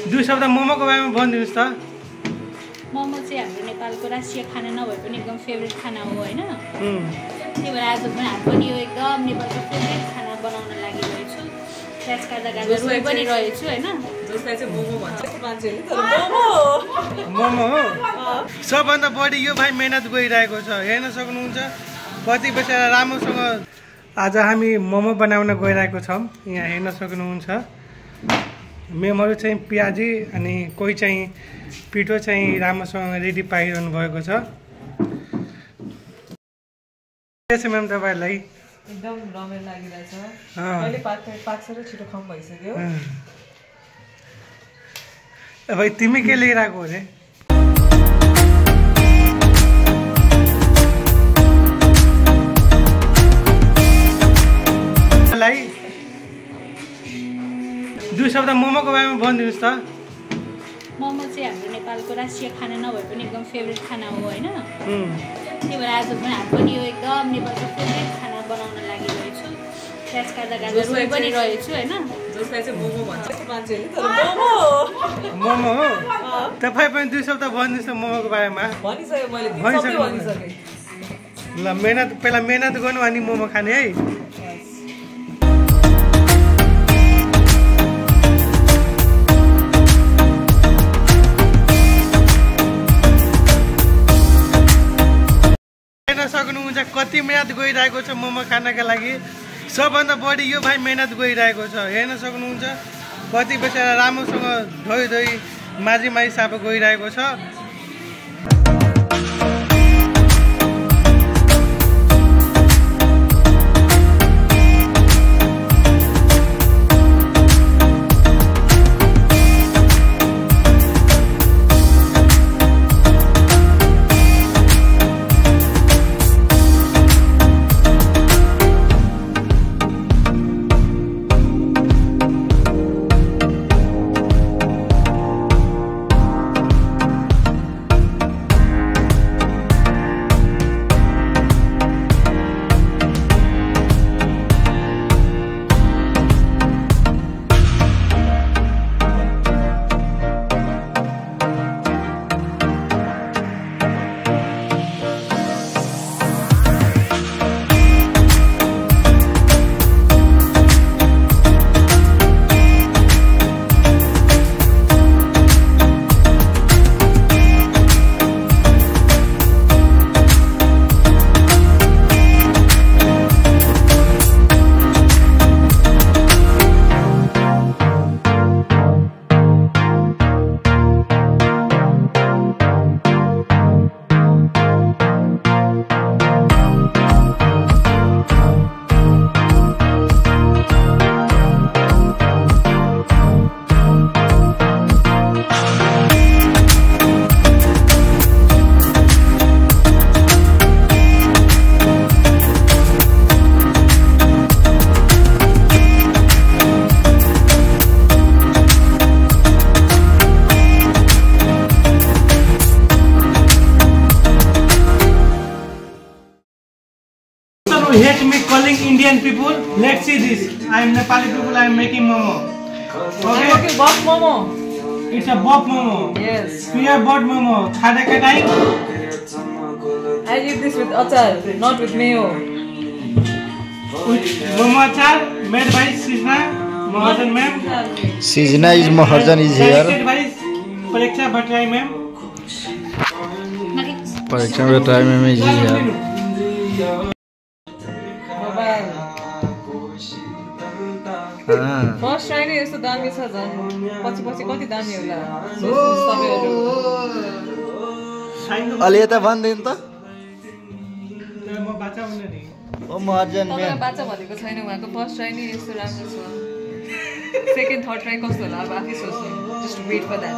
दुई शब्द मोमोको बारेमा भनिदिनुहोस् त। मोमो चाहिँ हाम्रो नेपालको राष्ट्रिय खाना नभए पनि एकदम फेभरेट खाना हो होइन। त्यही भएर आज पनि यो एकदम नेपालको फेभरेट खाना बनाउन लागिरहेको छु। प्याज काट्दा काट्दा रोइ पनि रहेछु होइन। जसलाई चाहिँ मोमो भन्छ मान्छेले तर मोमो हो। सबभन्दा बढी यो भाइ मेहनत गरिरहेको छ, हेर्न सक्नुहुन्छ कति बेचारा राम्रोसँग। आज हामी मोमो बनाउन गइरहेको छौँ। यहाँ हेर्न सक्नुहुन्छ मेमहरू चाहिँ प्याजी अनि कोही चाहिँ पिठो चाहिँ राम्रोसँग रेडी पाइरहनु भएको छ। म्याम तपाईँहरूलाई एकदम रमाइलो लागिरहेछ। अहिले पाक्छ र छिटो खम भइसक्यो। अब तिमी के लिएर आएको अरे? दुई शब्द मोमोको बारेमा भनिदिनुहोस् त। मोमो चाहिँ हाम्रो नेपालको राष्ट्रिय खाना नभए पनि एकदम फेभरेट खाना हो होइन। त्यही भएर आज पनि यो एकदम नेपालको फेभरेट खाना बनाउन लागिरहेको छु। प्याज काट्दा काट्दा रोइ पनि रहेछु होइन। जसलाई चाहिँ मोमो भन्छ मान्छेले तर मोमो हो। तपाईँ पनि दुई शब्द भनिदिनुहोस् त मोमोको बारेमा। भनिसकेँ मैले, भनिसकेँ। ल पहिला मेहनत गर्नु अनि मोमो खाने है। सक्नुहुन्छ कति मेहनत गरिरहेको छ मोमो खानका लागि। सबभन्दा बढी यो भाइ मेहनत गरिरहेको छ, हेर्न सक्नुहुन्छ कति बेचारा राम्रोसँग धोइ माझी साफ गइरहेको छ। Hate me calling Indian people. Let's see this. I am Nepali people. I am making momo. Okay, bok momo. It's a bok momo. Yes. Pure bok momo. Khade ka time. I eat this with achar, not with mayo. Momo achar made by Sijna Mahajan ma'am. Sijna is Mahajan is here. Directed by Pariksha Bhatrai ma'am. Pariksha Bhatrai ma'am is here. First try नै यस्तो दामी छ झन् पछि कति दामी होला अलि यता भन्दैन त म बाचा हुने नि ओ महाजन तपाईलाई बाचा भनेको छैन उहाँको फर्स्ट ट्राई नै यस्तो राम्रो छ सेकेन्ड थर्ड ट्राई कस्तो होला अब आफै सोच्नु जस्ट वेट फर दैट